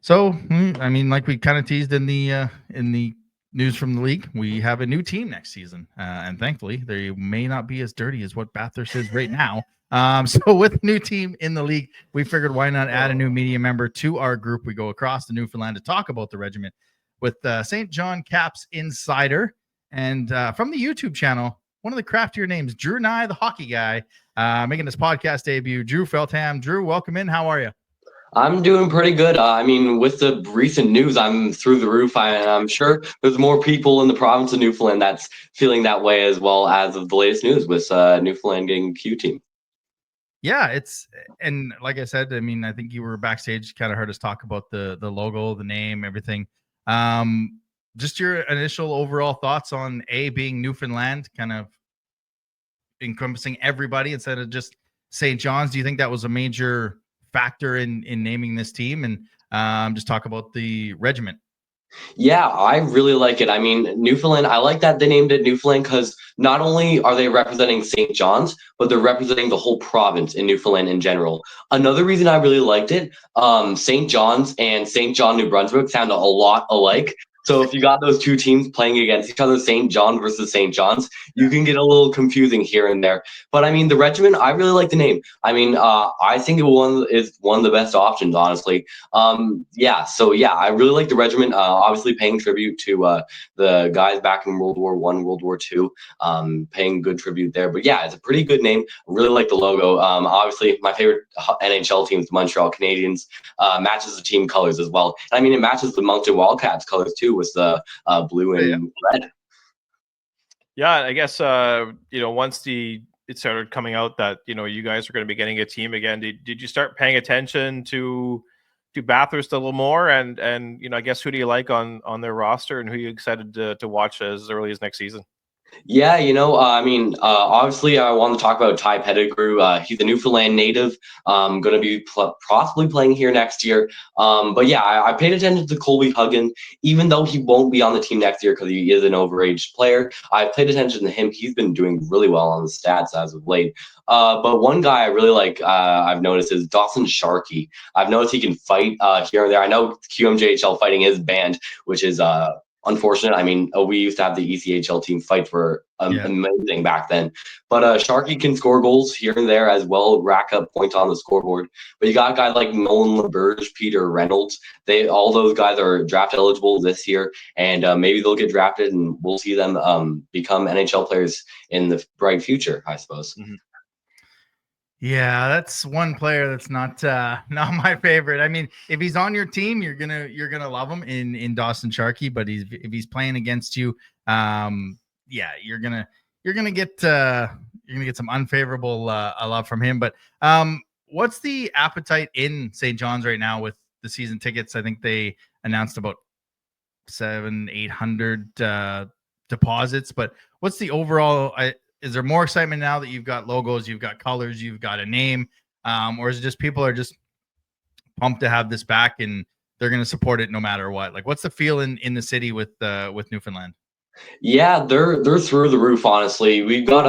So, I mean, like we kind of teased in the news from the league, we have a new team next season, and thankfully, they may not be as dirty as what Bathurst is right now. So, with a new team in the league, we figured why not add a new media member to our group. We go across to Newfoundland to talk about the regiment with St. John Caps Insider, and from the YouTube channel, one of the craftier names, Drew Nye, the hockey guy, making this podcast debut. Drew Feltham. Drew, welcome in. How are you? I'm doing pretty good. With the recent news, I'm through the roof. I'm sure there's more people in the province of Newfoundland that's feeling that way as well as of the latest news with Newfoundland getting Q team. Yeah, and like I said, I mean, I think you were backstage, kind of heard us talk about the logo, the name, everything. Just your initial overall thoughts on being Newfoundland, kind of encompassing everybody instead of just St. John's. Do you think that was a major factor in naming this team? And just talk about the regiment. Yeah, I really like it. I mean, Newfoundland, I like that they named it Newfoundland because not only are they representing St. John's, but they're representing the whole province in Newfoundland in general. Another reason I really liked it, St. John's and St. John, New Brunswick sound a lot alike. So if you got those two teams playing against each other, St. John versus St. John's, you can get a little confusing here and there. But I mean, the regiment, I really like the name. I mean, I think is one of the best options, honestly. I really like the regiment. Obviously, paying tribute to the guys back in World War One, World War Two, paying good tribute there. But yeah, it's a pretty good name. I really like the logo. Obviously, my favorite NHL team is the Montreal Canadiens. Matches the team colors as well. And I mean, it matches the Moncton Wildcats colors too, with the blue and red. Yeah, I guess once it started coming out that you guys are going to be getting a team again, did you start paying attention to Bathurst a little more, and I guess who do you like on their roster, and who are you excited to watch as early as next season? Yeah, obviously, I want to talk about Ty Pettigrew. He's a Newfoundland native, going to be possibly playing here next year. But yeah, I paid attention to Colby Huggin, even though he won't be on the team next year because he is an overage player. I paid attention to him. He's been doing really well on the stats as of late. But one guy I really like, I've noticed, is Dawson Sharkey. I've noticed he can fight here and there. I know QMJHL fighting is banned, which is unfortunate. I mean, we used to have the ECHL team fight for amazing back then. But Sharkey can score goals here and there as well, rack up points on the scoreboard. But you got guys like Nolan LeBurge, Peter Reynolds. All those guys are draft eligible this year, and maybe they'll get drafted, and we'll see them become NHL players in the bright future, I suppose. Mm-hmm. Yeah, that's one player that's not my favorite. I mean, if he's on your team, you're gonna love him in Dawson Sharkey. But if he's playing against you, you're gonna get some unfavorable love from him. But what's the appetite in St. John's right now with the season tickets? I think they announced about 700-800 deposits. But what's the overall? Is there more excitement now that you've got logos, you've got colors, you've got a name, or is it just people are just pumped to have this back and they're going to support it no matter what? Like, what's the feel in the city with Newfoundland? Yeah, they're through the roof. Honestly, we got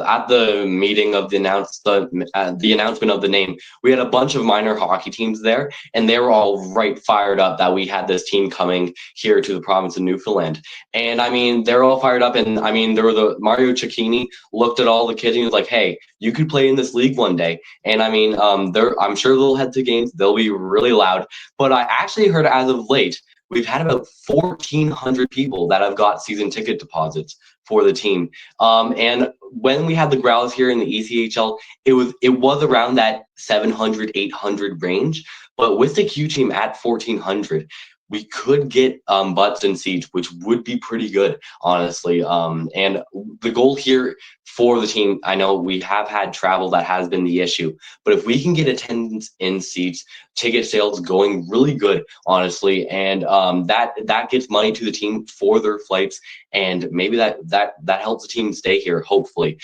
at the meeting of the announcement of the name. We had a bunch of minor hockey teams there, and they were all right fired up that we had this team coming here to the province of Newfoundland. And I mean, they're all fired up. And I mean, there were the Mario Cecchini looked at all the kids and he was like, "Hey, you could play in this league one day." And I mean, I'm sure they'll head to games. They'll be really loud. But I actually heard as of late, we've had about 1,400 people that have got season ticket deposits for the team. And when we had the Growls here in the ECHL, it was around that 700, 800 range. But with the Q team at 1,400, we could get butts and seats, which would be pretty good, honestly. And the goal here for the team, I know we have had travel that has been the issue, but if we can get attendance in seats, ticket sales going really good, honestly, and that gets money to the team for their flights, and maybe that helps the team stay here. Hopefully,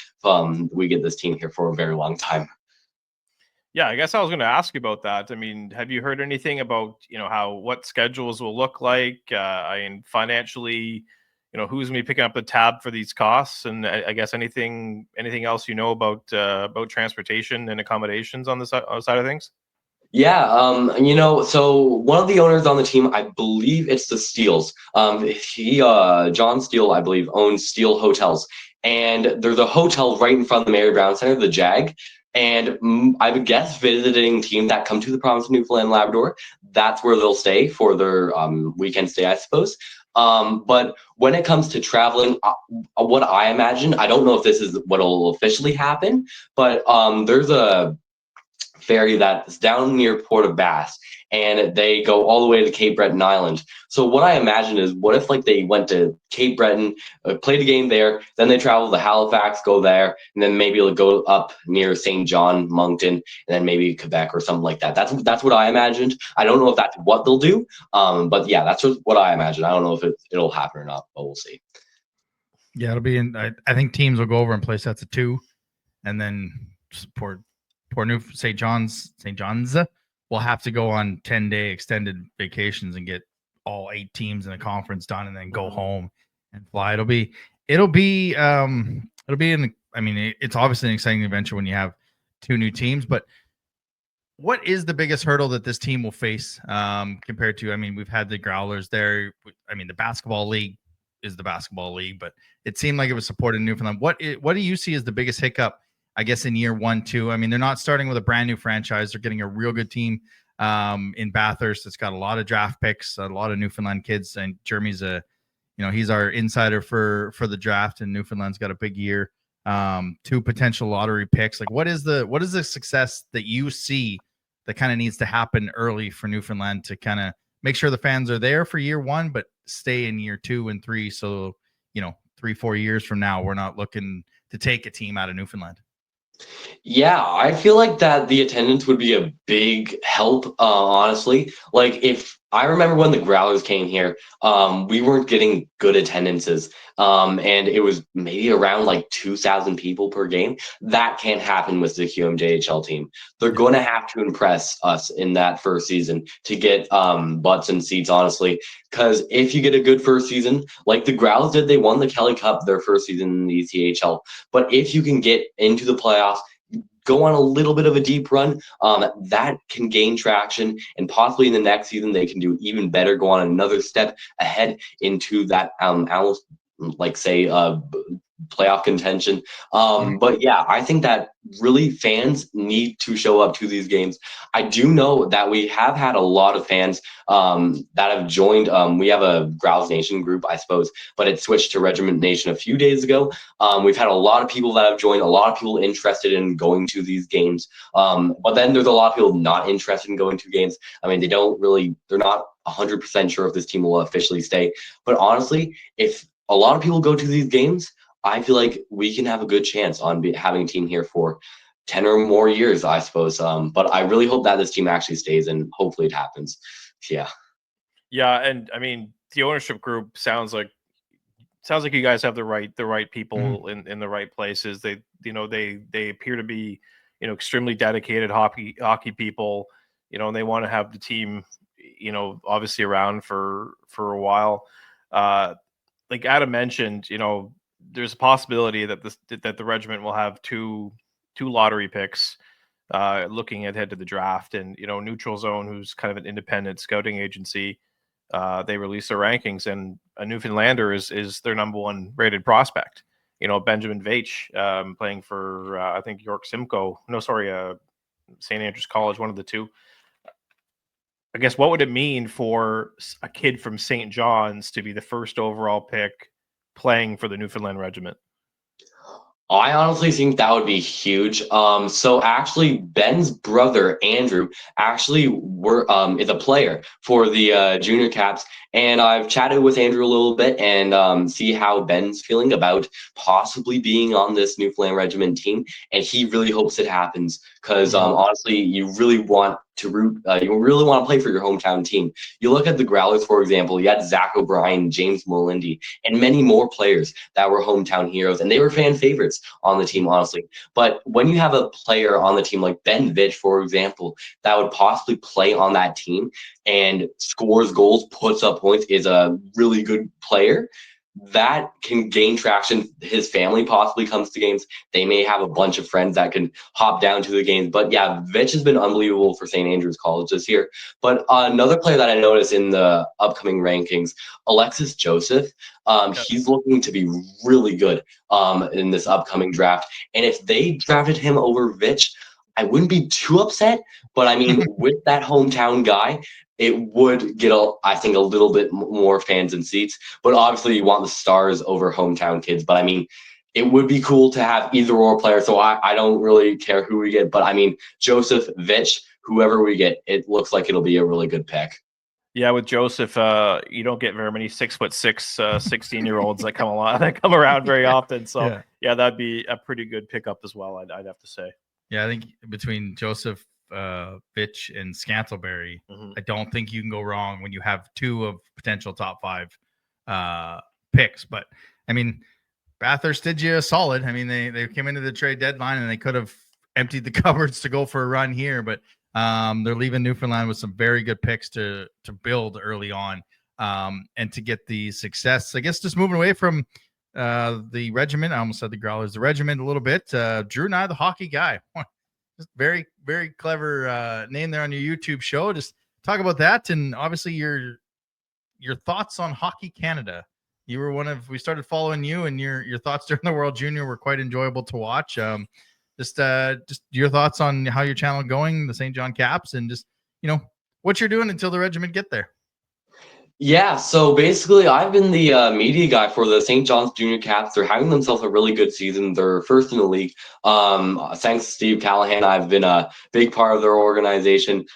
we get this team here for a very long time. Yeah, I guess I was going to ask you about that. I mean, have you heard anything about, what schedules will look like? I mean, financially, who's going to be picking up the tab for these costs? And I guess anything else about transportation and accommodations on the side of things? Yeah, so one of the owners on the team, I believe it's the Steels. John Steele, I believe, owns Steele Hotels, and there's a hotel right in front of the Mary Brown Center, the Jag. And I would guess visiting team that come to the province of Newfoundland and Labrador, that's where they'll stay for their weekend stay, I suppose. But when it comes to traveling, what I imagine, I don't know if this is what will officially happen, but there's a ferry that's down near Port of Bass, and they go all the way to Cape Breton Island. So what I imagine is, what if like they went to Cape Breton, played a game there, then they travel to Halifax, go there, and then maybe they'll go up near St. John, Moncton, and then maybe Quebec or something like that. That's what I imagined. I don't know if that's what they'll do, but yeah, that's what I imagine. I don't know if it'll happen or not, but we'll see. Yeah, it'll be in. I think teams will go over and play sets of 2, and then support New St. John's will have to go on 10-day extended vacations and get all 8 teams in a conference done, and then go home and fly. It'll be it's obviously an exciting adventure when you have 2 new teams. But what is the biggest hurdle that this team will face compared to? I mean, we've had the Growlers there. I mean, the basketball league is the basketball league, but it seemed like it was supported in Newfoundland. What do you see as the biggest hiccup, I guess, in year 1, 2? I mean, they're not starting with a brand new franchise. They're getting a real good team in Bathurst. It's got a lot of draft picks, a lot of Newfoundland kids, and Jeremy's he's our insider for the draft, and Newfoundland's got a big year. 2 potential lottery picks. Like, what is the success that you see that kind of needs to happen early for Newfoundland to kind of make sure the fans are there for year 1, but stay in year 2 and 3? So, 3-4 years from now, we're not looking to take a team out of Newfoundland. Yeah, I feel like that the attendance would be a big help, honestly. Like, if I remember when the Growlers came here, we weren't getting good attendances, and it was maybe around like 2,000 people per game. That can't happen with the QMJHL team. They're going to have to impress us in that first season to get butts and seats, honestly. Because if you get a good first season, like the Growlers did, they won the Kelly Cup their first season in the ECHL. But if you can get into the playoffs, go on a little bit of a deep run, that can gain traction, and possibly in the next season they can do even better, go on another step ahead into that almost like say playoff contention. But yeah, I think that really fans need to show up to these games. I do know that we have had a lot of fans that have joined. We have a Growls Nation group, I suppose, but it switched to Regiment Nation a few days ago. We've had a lot of people that have joined, a lot of people interested in going to these games. But then there's a lot of people not interested in going to games. I mean, they're not 100% sure if this team will officially stay. But honestly, if a lot of people go to these games, I feel like we can have a good chance on having a team here for 10 or more years, I suppose. But I really hope that this team actually stays, and hopefully it happens. Yeah. Yeah, and I mean, the ownership group sounds like you guys have the right people in the right places. They appear to be extremely dedicated hockey people. And they want to have the team obviously around for a while. Like Adam mentioned, there's a possibility that the regiment will have two lottery picks looking ahead to the draft. And Neutral Zone, who's kind of an independent scouting agency, they release their rankings, and a Newfoundlander is their number 1 rated prospect. Benjamin Veitch, playing for I think York Simcoe. No, sorry, St. Andrews College, one of the 2. I guess, what would it mean for a kid from St. John's to be the first overall pick playing for the Newfoundland Regiment? I honestly think that would be huge. So actually, Ben's brother Andrew actually is a player for the Junior Caps, and I've chatted with Andrew a little bit and see how Ben's feeling about possibly being on this Newfoundland Regiment team, and he really hopes it happens because honestly, you really want to play for your hometown team. You look at the Growlers, for example. You had Zach O'Brien, James Molindi, and many more players that were hometown heroes, and they were fan favorites on the team, honestly. But when you have a player on the team like Ben Vitch, for example, that would possibly play on that team and scores goals, puts up points, is a really good player, that can gain traction. His family possibly comes to games. They may have a bunch of friends that can hop down to the games. But yeah, Vitch has been unbelievable for St. Andrews College this year. But another player that I noticed in the upcoming rankings, Alexis Joseph, he's looking to be really good in this upcoming draft. And if they drafted him over Vitch, I wouldn't be too upset. But I mean, with that hometown guy, it would get, I think, a little bit more fans and seats. But obviously, you want the stars over hometown kids. But I mean, it would be cool to have either or player. So I don't really care who we get. But I mean, Joseph, Vitch, whoever we get, it looks like it'll be a really good pick. Yeah, with Joseph, you don't get very many 6'6", 16-year-olds that come around very often. So yeah, that'd be a pretty good pickup as well. I'd have to say. Yeah, I think between Joseph, Vitch, and Scantlebury, I don't think you can go wrong when you have two of potential top 5 picks. But I mean, Bathurst did you a solid. I mean, they came into the trade deadline and they could have emptied the cupboards to go for a run here, but they're leaving Newfoundland with some very good picks to build early on, and to get the success. I guess just moving away from the Regiment, I almost said the Growlers, the Regiment a little bit. Drew Nye, the hockey guy, just very, very clever name there on your YouTube show. Just talk about that, and obviously your thoughts on Hockey Canada. You were we started following you, and your thoughts during the World Junior were quite enjoyable to watch. Just your thoughts on how your channel going, the St. John Caps, and just, what you're doing until the Regiment get there. Yeah, so basically I've been the media guy for the St. John's Junior Caps. They're having themselves a really good season. They're first in the league. Thanks to Steve Callahan, I've been a big part of their organization.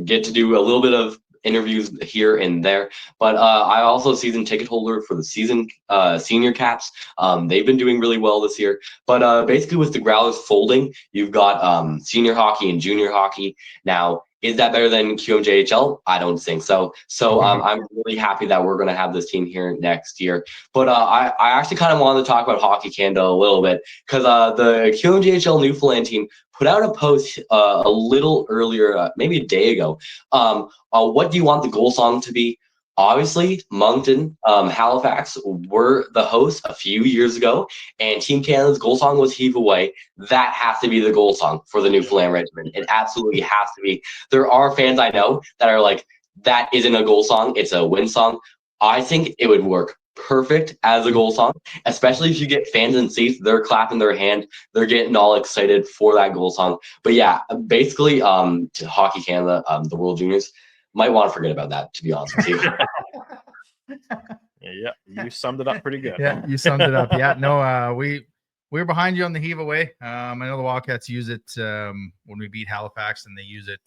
Get to do a little bit of interviews here and there, but I also season ticket holder for the season senior caps. They've been doing really well this year, but basically with the Growlers folding, you've got senior hockey and junior hockey now. Is that better than QMJHL? I don't think so. So I'm really happy that we're going to have this team here next year. But I actually kind of wanted to talk about Hockey Canada a little bit, because the QMJHL Newfoundland team put out a post a little earlier, maybe a day ago. What do you want the goal song to be? Obviously, Moncton, Halifax were the hosts a few years ago, and Team Canada's goal song was Heave Away. That has to be the goal song for the Newfoundland Regiment. It absolutely has to be. There are fans I know that are like, that isn't a goal song, it's a win song. I think it would work perfect as a goal song, especially if you get fans in seats. They're clapping their hand, they're getting all excited for that goal song. But yeah, basically, to Hockey Canada, the World Juniors, might want to forget about that, to be honest with you. Yeah, you summed it up pretty good. Yeah, you summed it up. Yeah, no, we're behind you on the Heave Away. I know the Wildcats use it when we beat Halifax, and they use it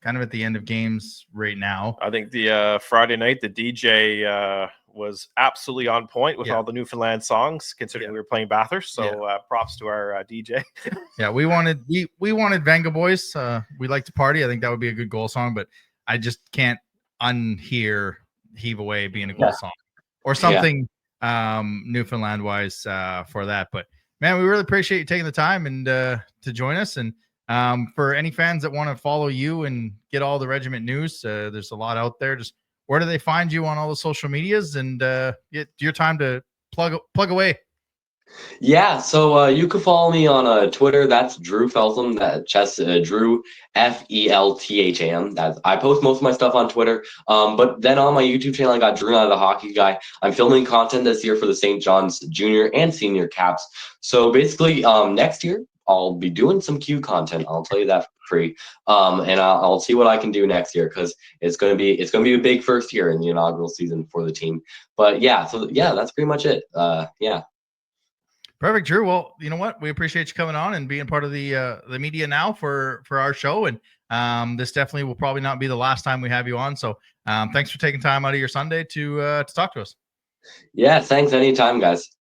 kind of at the end of games right now. I think the Friday night, the DJ was absolutely on point with all the Newfoundland songs, considering we were playing Bathurst. So props to our DJ. Yeah, we wanted Venga Boys. We like to party. I think that would be a good goal song, but I just can't unhear Heave Away being a goal song or something Newfoundland wise for that. But man, we really appreciate you taking the time and to join us. And for any fans that want to follow you and get all the Regiment news, there's a lot out there. Just where do they find you on all the social medias, and get your time to plug away? Yeah, so you can follow me on Twitter. That's Drew Feltham. That's just Drew Feltham. I post most of my stuff on Twitter. But then on my YouTube channel, I got Drew Nye, the hockey guy. I'm filming content this year for the St. John's Junior and Senior Caps. So basically, next year I'll be doing some Q content. I'll tell you that for free. And I'll see what I can do next year, because it's gonna be a big first year in the inaugural season for the team. But yeah, so yeah, that's pretty much it. Yeah. Perfect, Drew. Well, you know what? We appreciate you coming on and being part of the media now for our show. And this definitely will probably not be the last time we have you on. So thanks for taking time out of your Sunday to talk to us. Yeah, thanks. Anytime, guys.